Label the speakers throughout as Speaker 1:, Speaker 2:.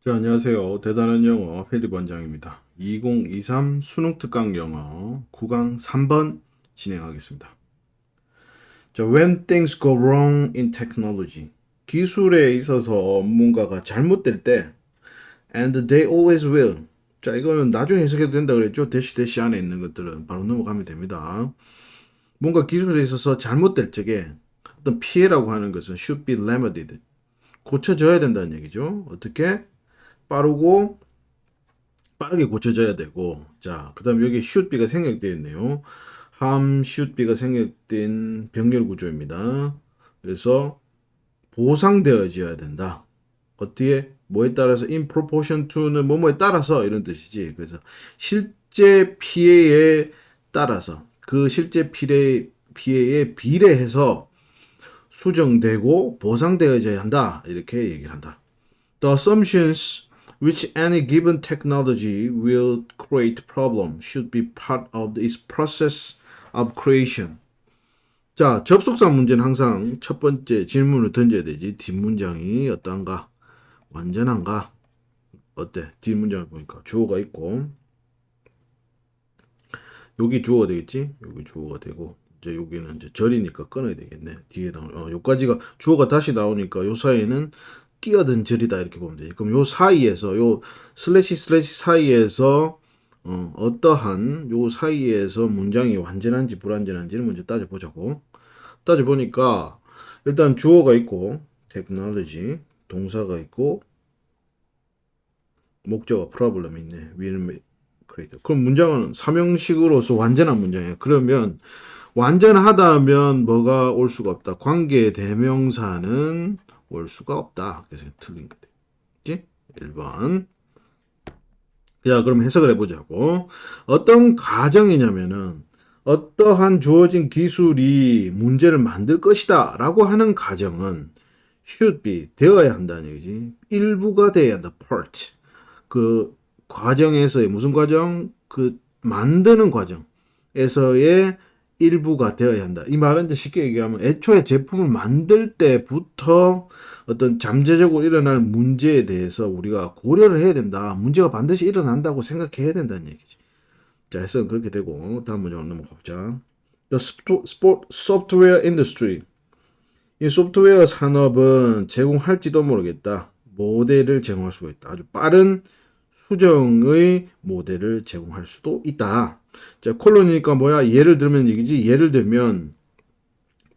Speaker 1: 자, 안녕하세요. 대단한 영어 필립 원장입니다. 2023 수능 특강 영어 9강 3번 진행하겠습니다. 자, when things go wrong in technology. 기술에 있어서 뭔가가 잘못될 때, and they always will. 자, 이거는 나중에 해석해도 된다 그랬죠? 대시 안에 있는 것들은 바로 넘어가면 됩니다. 뭔가 기술에 있어서 잘못될 적에 어떤 피해라고 하는 것은 should be remedied. 고쳐져야 된다는 얘기죠. 어떻게? 빠르고 빠르게 고쳐져야 되고, 자, 그 다음에 여기 슛비가 생략되어 있네요. 함 슛비가 생략된 병렬 구조입니다. 그래서 보상되어져야 된다. 어떻게? 뭐에 따라서 in proportion to는 뭐뭐에 따라서 이런 뜻이지. 그래서 실제 피해에 따라서 그 실제 피해에 비례해서 수정되고 보상되어져야 한다. 이렇게 얘기를 한다. The assumptions which any given technology will create problem should be part of its process of creation. 자, 접속사 문제는 항상 첫 번째 질문을 던져야 되지. 뒷문장이 어떤가? 완전한가? 어때? 뒷문장을 보니까 주어가 있고, 여기 주어가 되겠지? 여기 주어가 되고, 이제 여기는 이제 절이니까 끊어야 되겠네. 뒤에 나오는, 요까지가 주어가 다시 나오니까 요 사이에는 끼어든 절이다 이렇게 보면 되지. 그럼 요 사이에서 요 슬래시 사이에서 어떠한 요 사이에서 문장이 완전한지 불완전한지를 먼저 따져보자고. 따져보니까 일단 주어가 있고 technology 동사가 있고 목적어 프로블럼이 있네. will create. 그럼 문장은 삼형식으로서 완전한 문장이야. 그러면 완전하다면 뭐가 올 수가 없다. 관계 대명사는 올 수가 없다. 그래서 틀린 거지. 1번. 자, 그럼 해석을 해보자고. 어떤 가정이냐면은 어떠한 주어진 기술이 문제를 만들 것이다 라고 하는 가정은 should be 되어야 한다는 얘기지. 일부가 되어야 한다. part. 그 과정에서의 무슨 과정? 그 만드는 과정에서의 일부가 되어야 한다. 이 말은 이제 쉽게 얘기하면 애초에 제품을 만들 때부터 어떤 잠재적으로 일어날 문제에 대해서 우리가 고려를 해야 된다. 문제가 반드시 일어난다고 생각해야 된다는 얘기지. 자, 해석은 그렇게 되고 다음 문장으로 넘어가보자. The software industry. 이 소프트웨어 산업은 제공할지도 모르겠다. 모델을 제공할 수가 있다. 아주 빠른 수정의 모델을 제공할 수도 있다. 자, 콜론이니까 뭐야? 예를 들면 얘기지. 예를 들면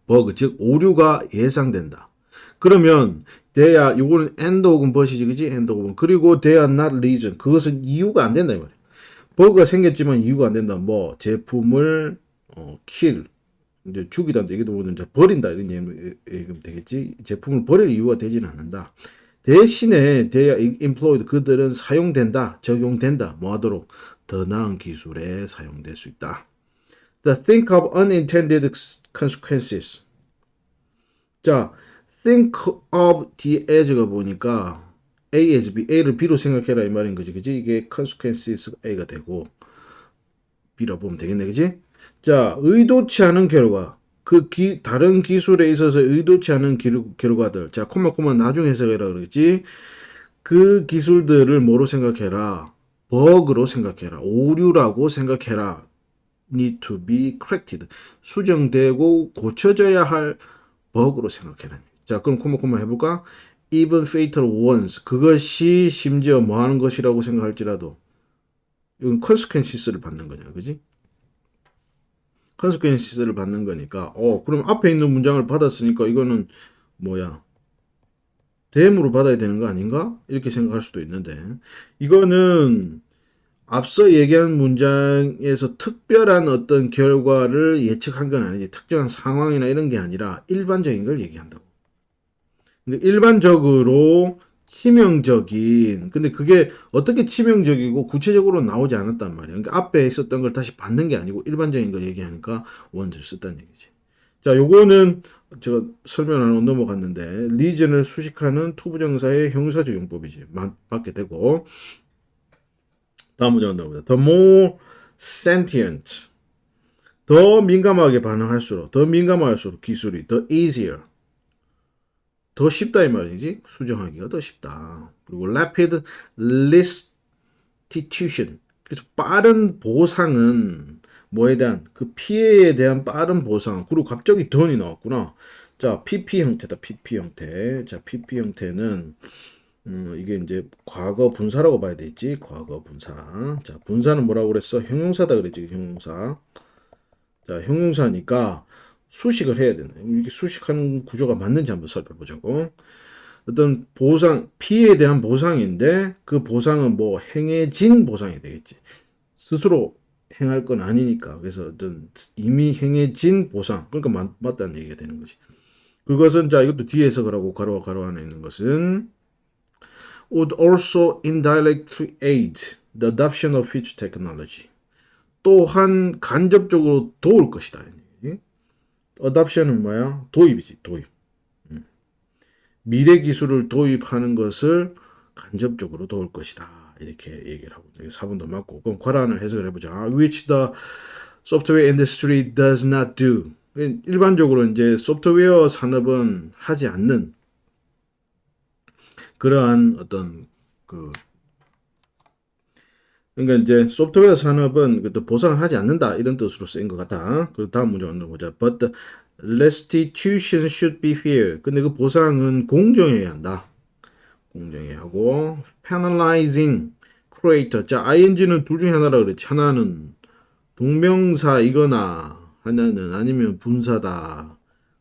Speaker 1: 버그, 즉 오류가 예상된다. 그러면 the야 요거는 end 혹은 but이지, 그지? end 혹은 그리고 they are not reason. 그것은 이유가 안 된다 이 말이야. 버그가 생겼지만 이유가 안 된다. 뭐 제품을 kill 이제 죽이다 얘기도 보면 이제 버린다 이런 얘기면 되겠지. 제품을 버릴 이유가 되지는 않는다. 대신에 they are employed 그들은 사용된다, 적용된다. 뭐 하도록 더 나은 기술에 사용될 수 있다. The think of unintended consequences. 자, think of the as가 보니까 A as B, A를 B로 생각해라 이 말인 거지, 그지? 이게 consequences가 A가 되고 B라 보면 되겠네, 그지? 자, 의도치 않은 결과, 다른 기술에 있어서 의도치 않은 결과들. 자, 코마 나중에 해석해라 그랬지? 그 기술들을 뭐로 생각해라? 버그로 생각해라. 오류라고 생각해라. need to be corrected. 수정되고 고쳐져야 할 버그로 생각해라. 자, 그럼 코마 해볼까? even fatal ones. 그것이 심지어 뭐 하는 것이라고 생각할지라도 이건 consequences를 받는 거냐, 그지? 컨스퀘언스를 받는 거니까 그럼 앞에 있는 문장을 받았으니까 이거는 뭐야 대문으로 받아야 되는 거 아닌가? 이렇게 생각할 수도 있는데 이거는 앞서 얘기한 문장에서 특별한 어떤 결과를 예측한 건 아니지. 특정한 상황이나 이런 게 아니라 일반적인 걸 얘기한다고. 근데 일반적으로 치명적인, 근데 그게 어떻게 치명적이고 구체적으로 나오지 않았단 말이야. 그러니까 앞에 있었던 걸 다시 받는 게 아니고 일반적인 걸 얘기하니까 원즈를 썼다는 얘기지. 자, 요거는 제가 설명 안 하고 넘어갔는데, 리전을 수식하는 투부정사의 형사적용법이지. 맞게 되고. 다음 문장 나옵니다. The more sentient. 더 민감하게 반응할수록, 더 민감할수록 기술이, the easier. 더 쉽다 이 말이지. 수정하기가 더 쉽다. 그리고 rapid restitution. 그래서 빠른 보상은 뭐에 대한 그 피해에 대한 빠른 보상. 그리고 갑자기 던이 나왔구나. 자, PP 형태다. PP 형태. 자, PP 형태는 이게 이제 과거 분사라고 봐야 되겠지. 과거 분사. 자, 분사는 뭐라고 그랬어? 형용사다 그랬지. 형용사. 자, 형용사니까 수식을 해야 되네. 이게 수식하는 구조가 맞는지 한번 살펴보자고. 어떤 보상, 피해에 대한 보상인데 그 보상은 뭐 행해진 보상이 되겠지. 스스로 행할 건 아니니까. 그래서 어떤 이미 행해진 보상. 그러니까 맞다는 얘기가 되는 거지. 그것은 자, 이것도 뒤에 해석을 하고 가로와 가로 안에 있는 것은 would also indirectly aid the adoption of future technology. 또한 간접적으로 도울 것이다. adoption은 뭐야? 도입이지, 도입. 미래 기술을 도입하는 것을 간접적으로 도울 것이다. 이렇게 얘기를 하고 4번도 맞고. 그럼 과란을 해석을 해보자. Which the software industry does not do. 일반적으로 이제 소프트웨어 산업은 하지 않는 그러한 어떤 그 그러니까 이제 소프트웨어 산업은 그또 보상을 하지 않는다 이런 뜻으로 쓰인 것 같다. 그 다음 문제 한번 보자. But the restitution should be fair. 근데 그 보상은 공정해야 한다. 공정해야 하고 penalizing creator. 자, ing는 둘 중에 하나라 그랬지. 하나는 동명사이거나 하나는 아니면 분사다.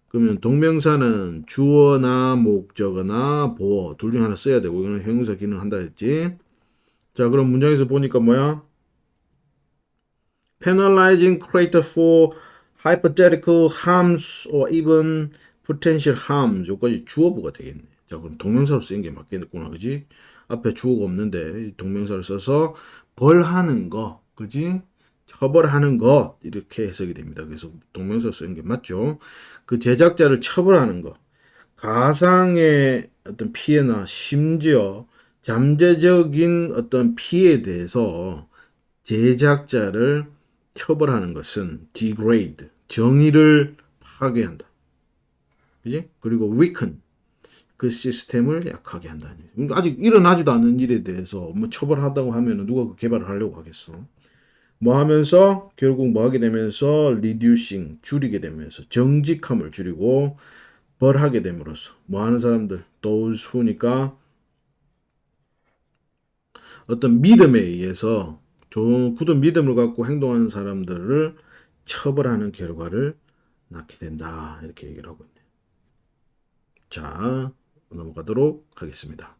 Speaker 1: 그러면 동명사는 주어나 목적어나 보어 둘 중에 하나 써야 되고 이거는 형용사 기능 한다 했지. 자, 그럼 문장에서 보니까 뭐야? penalizing creator for hypothetical harms or even potential harms. 여기까지 주어부가 되겠네. 자, 그럼 동명사로 쓰인 게 맞겠구나. 그지? 앞에 주어가 없는데 동명사를 써서 벌하는 거. 그지? 처벌하는 것. 이렇게 해석이 됩니다. 그래서 동명사로 쓰인 게 맞죠? 그 제작자를 처벌하는 거. 가상의 어떤 피해나 심지어 잠재적인 어떤 피해에 대해서 제작자를 처벌하는 것은 degrade, 정의를 파괴한다. 그지? 그리고 weaken, 그 시스템을 약하게 한다. 아직 일어나지도 않는 일에 대해서 뭐 처벌하다고 하면 누가 그 개발을 하려고 하겠어. 뭐 하면서 결국 뭐 하게 되면서 reducing, 줄이게 되면서 정직함을 줄이고 벌하게 됨으로써 뭐 하는 사람들, those who니까 어떤 믿음에 의해서 좋은 굳은 믿음을 갖고 행동하는 사람들을 처벌하는 결과를 낳게 된다. 이렇게 얘기를 하고 있네요. 자, 넘어가도록 하겠습니다.